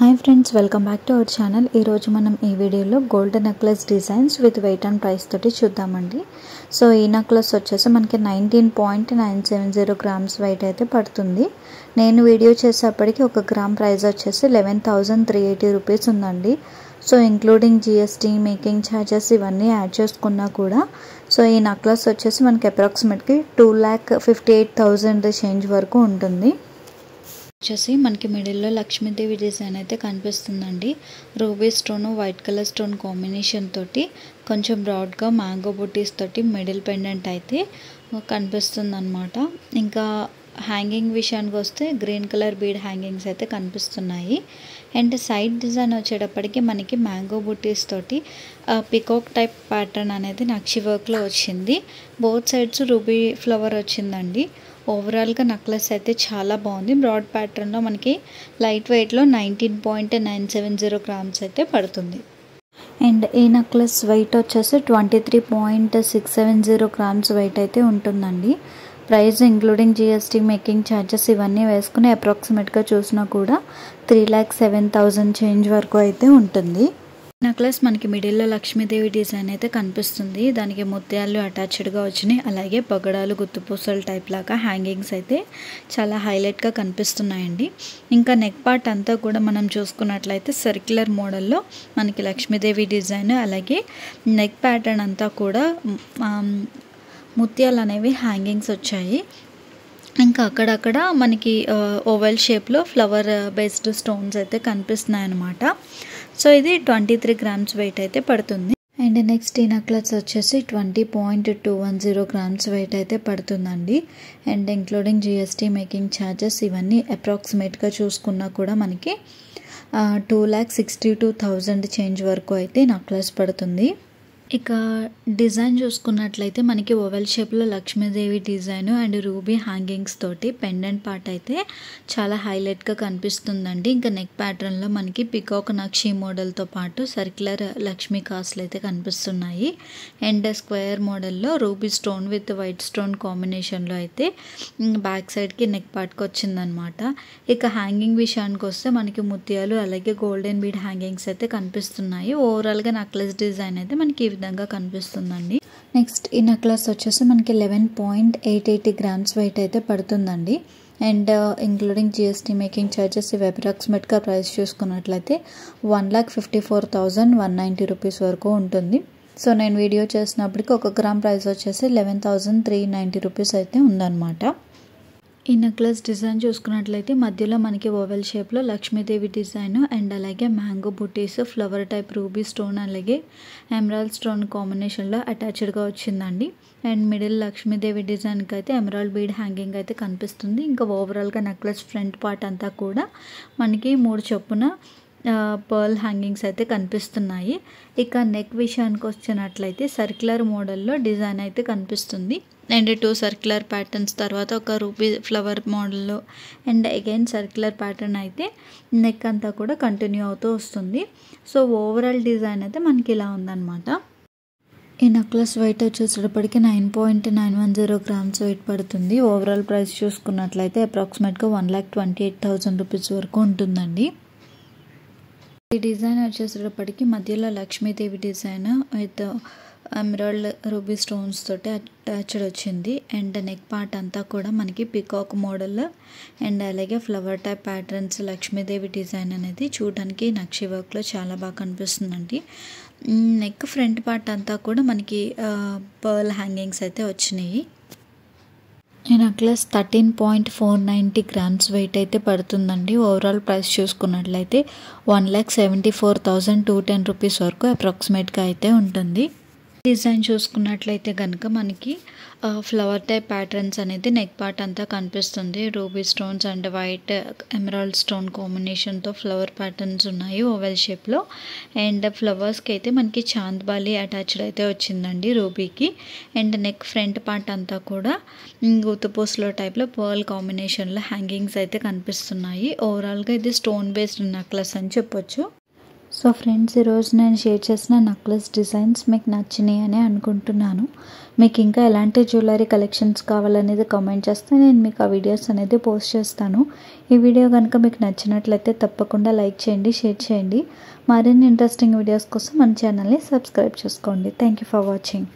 Hi friends, welcome back to our channel. ఈరోజు మనం ఈ వీడియోలో gold necklace designs with wait and price తోటి చూద్దామండి. సో ఈ నెక్లెస్ వచ్చేసి మనకి 19.970 గ్రామ్స్ వెయిట్ అయితే పడుతుంది. నేను వీడియో చేసేప్పటికి 1 గ్రామ్ ప్రైస్ వచ్చేసి 11,380 రూపీస్ ఉందండి. So including GST, making charges ఇవన్నీ యాడ్ చేసుకున్నా కూడా సో ఈ నెక్లెస్ వచ్చేసి మనకి అప్రాక్సిమేట్లీ 2,58,000 చేంజ్ వరకు ఉంటుంది. వచ్చేసి మనకి మిడిల్లో లక్ష్మీదేవి డిజైన్ అయితే కనిపిస్తుందండి. Ruby stone, white colour stone combination తోటి కొంచెం బ్రాడ్గా మ్యాంగో బుటీస్ తోటి మిడిల్ పెండెంట్ అయితే కనిపిస్తుంది అనమాట. ఇంకా హ్యాంగింగ్ విషయానికి వస్తే గ్రీన్ కలర్ బీడ్ హ్యాంగింగ్స్ అయితే కనిపిస్తున్నాయి. అండ్ సైడ్ డిజైన్ వచ్చేటప్పటికి మనకి మ్యాంగో బుటీస్ తోటి పికాక్ టైప్ ప్యాటర్న్ అనేది నక్షి వర్క్లో వచ్చింది. బోత్ సైడ్స్ రూబీ ఫ్లవర్ వచ్చిందండి. ఓవరాల్గా నెక్లెస్ అయితే చాలా బాగుంది. బ్రాడ్ ప్యాటర్న్లో మనకి లైట్ వెయిట్లో 19.970 గ్రామ్స్ అయితే పడుతుంది. అండ్ ఈ నెక్లెస్ వెయిట్ వచ్చేసి 23.670 గ్రామ్స్ వెయిట్ అయితే ఉంటుందండి. Price including GST, making charges ఇవన్నీ వేసుకుని అప్రాక్సిమేట్గా చూసినా కూడా 3,07,000 చేంజ్ వరకు అయితే ఉంటుంది. నెక్లెస్ మనకి మిడిల్లో లక్ష్మీదేవి డిజైన్ అయితే కనిపిస్తుంది. దానికి ముత్యాలు అటాచ్డ్గా వచ్చినాయి. అలాగే పగడాలు, గుత్తుపూసలు టైప్ లాగా హ్యాంగింగ్స్ అయితే చాలా హైలైట్గా కనిపిస్తున్నాయండి. ఇంకా నెక్ పార్ట్ అంతా కూడా మనం చూసుకున్నట్లయితే సర్క్యులర్ మోడల్లో మనకి లక్ష్మీదేవి డిజైన్, అలాగే నెక్ ప్యాటర్న్ అంతా కూడా ముత్యాలు అనేవి హ్యాంగింగ్స్ వచ్చాయి. ఇంకా అక్కడక్కడ మనకి ఓవెల్ షేప్లో ఫ్లవర్ బేస్డ్ స్టోన్స్ అయితే కనిపిస్తున్నాయి అన్నమాట. సో ఇది 23 గ్రామ్స్ వెయిట్ అయితే పడుతుంది. అండ్ నెక్స్ట్ ఈ నెక్లెస్ వచ్చేసి 20.210 గ్రామ్స్ వెయిట్ అయితే పడుతుందండి. And including GST, making charges ఇవన్నీ అప్రాక్సిమేట్గా చూసుకున్నా కూడా మనకి 2,62,000 చేంజ్ వరకు అయితే నెక్లెస్ పడుతుంది. ఇక డిజైన్ చూసుకున్నట్లయితే మనకి ఓవెల్ షేప్లో Lakshmidevi design and ruby hangings తోటి పెండెంట్ పార్ట్ అయితే చాలా హైలైట్గా కనిపిస్తుందండి. ఇంకా నెక్ ప్యాటర్న్లో మనకి పికాక్ నక్షి మోడల్తో పాటు సర్క్యులర్ లక్ష్మీ కాసులు అయితే కనిపిస్తున్నాయి. అండ్ స్క్వేర్ మోడల్లో ruby stone with white stone కాంబినేషన్లో అయితే బ్యాక్ సైడ్కి నెక్ పార్ట్కి వచ్చిందనమాట. ఇక హ్యాంగింగ్ విషయానికి వస్తే మనకి ముత్యాలు అలాగే గోల్డెన్ బీడ్ హ్యాంగింగ్స్ అయితే కనిపిస్తున్నాయి. ఓవరాల్గా నెక్లెస్ డిజైన్ అయితే మనకి ఈ విధంగా కనిపిస్తుందండి. నెక్స్ట్ ఈ నెక్లెస్ వచ్చేసి మనకి 11.880 గ్రామ్స్ వెయిట్ అయితే పడుతుందండి. And including GST, making charges ఇవి అప్రాక్సిమేట్గా ప్రైస్ చూసుకున్నట్లయితే 1,54,190 రూపీస్ వరకు ఉంటుంది. సో నేను వీడియో చేసినప్పటికి 1 గ్రామ్ ప్రైస్ వచ్చేసి 11,390 రూపీస్ అయితే ఉందన్నమాట. ఈ నెక్లెస్ డిజైన్ చూసుకున్నట్లయితే మధ్యలో మనకి ఓవెల్ షేప్లో లక్ష్మీదేవి డిజైన్ అండ్ అలాగే మ్యాంగో బుటీస్, ఫ్లవర్ టైప్ రూబీ స్టోన్ అలాగే ఎమరాల్డ్ స్టోన్ కాంబినేషన్లో అటాచ్డ్గా వచ్చిందండి. అండ్ మిడిల్ లక్ష్మీదేవి డిజైన్కి అయితే ఎమరాల్డ్ బీడ్ హ్యాంగింగ్ అయితే కనిపిస్తుంది. ఇంకా ఓవరాల్గా నెక్లెస్ ఫ్రంట్ పార్ట్ అంతా కూడా మనకి 3 చొప్పున పర్ల్ హ్యాంగింగ్స్ అయితే కనిపిస్తున్నాయి. ఇక నెక్ విషయానికి వచ్చినట్లయితే సర్క్యులర్ మోడల్లో డిజైన్ అయితే కనిపిస్తుంది. అండ్ 2 సర్క్యులర్ ప్యాటర్న్స్ తర్వాత ఒక రూబీ ఫ్లవర్ మోడల్లో అండ్ అగైన్ సర్క్యులర్ ప్యాటర్న్ అయితే నెక్ అంతా కూడా కంటిన్యూ అవుతూ వస్తుంది. సో ఓవరాల్ డిజైన్ అయితే మనకి ఇలా ఉందన్నమాట. ఈ నెక్లెస్ వెయిట్ వచ్చేసేటప్పటికి 9.910 గ్రామ్స్ వెయిట్ పడుతుంది. ఓవరాల్ ప్రైస్ చూసుకున్నట్లయితే అప్రాక్సిమేట్గా 1,28,000 రూపీస్ వరకు ఉంటుందండి. ఈ డిజైన్ వచ్చేసేటప్పటికి మధ్యలో Lakshmidevi design with emerald ruby stones తోటి అటాచ్డ్ వచ్చింది. అండ్ నెక్ పార్ట్ అంతా కూడా మనకి పికాక్ మోడల్ అండ్ అలాగే flower type patterns Lakshmidevi design అనేది చూడడానికి నక్షి వర్క్లో చాలా బాగా కనిపిస్తుందండి. నెక్ ఫ్రంట్ పార్ట్ అంతా కూడా మనకి పర్ల్ హ్యాంగింగ్స్ అయితే వచ్చినాయి. ఈ నెక్లెస్ 13.490 గ్రామ్స్ వెయిట్ అయితే పడుతుందండి. ఓవరాల్ ప్రైస్ చూసుకున్నట్లయితే 1,74,210 రూపీస్ వరకు అప్రాక్సిమేట్గా అయితే ఉంటుంది. డిజైన్ చూసుకున్నట్లయితే కనుక మనకి ఫ్లవర్ టైప్ ప్యాటర్న్స్ అనేది నెక్ పార్ట్ అంతా కనిపిస్తుంది. Ruby stones and white emerald stone కాంబినేషన్తో ఫ్లవర్ ప్యాటర్న్స్ ఉన్నాయి ఓవెల్ షేప్లో. అండ్ ఫ్లవర్స్కి అయితే మనకి చాంద్బాలి అటాచ్డ్ అయితే వచ్చిందండి రూబీకి. అండ్ నెక్ ఫ్రంట్ పార్ట్ అంతా కూడా గుత్తుపూసలో టైప్లో పర్ల్ కాంబినేషన్లో హ్యాంగింగ్స్ అయితే కనిపిస్తున్నాయి. ఓవరాల్గా ఇది స్టోన్ బేస్డ్ నెక్లెస్ అని చెప్పొచ్చు. సో ఫ్రెండ్స్, ఈరోజు నేను షేర్ చేసిన నెక్లెస్ డిజైన్స్ మీకు నచ్చినాయి అని అనుకుంటున్నాను. మీకు ఇంకా ఎలాంటి జ్యువెలరీ కలెక్షన్స్ కావాలనేది కామెంట్ చేస్తే నేను మీకు ఆ వీడియోస్ అనేది పోస్ట్ చేస్తాను. ఈ వీడియో కనుక మీకు నచ్చినట్లయితే తప్పకుండా లైక్ చేయండి, షేర్ చేయండి. మరిన్ని ఇంట్రెస్టింగ్ వీడియోస్ కోసం మన ఛానల్ని సబ్స్క్రైబ్ చేసుకోండి. Thank you for watching.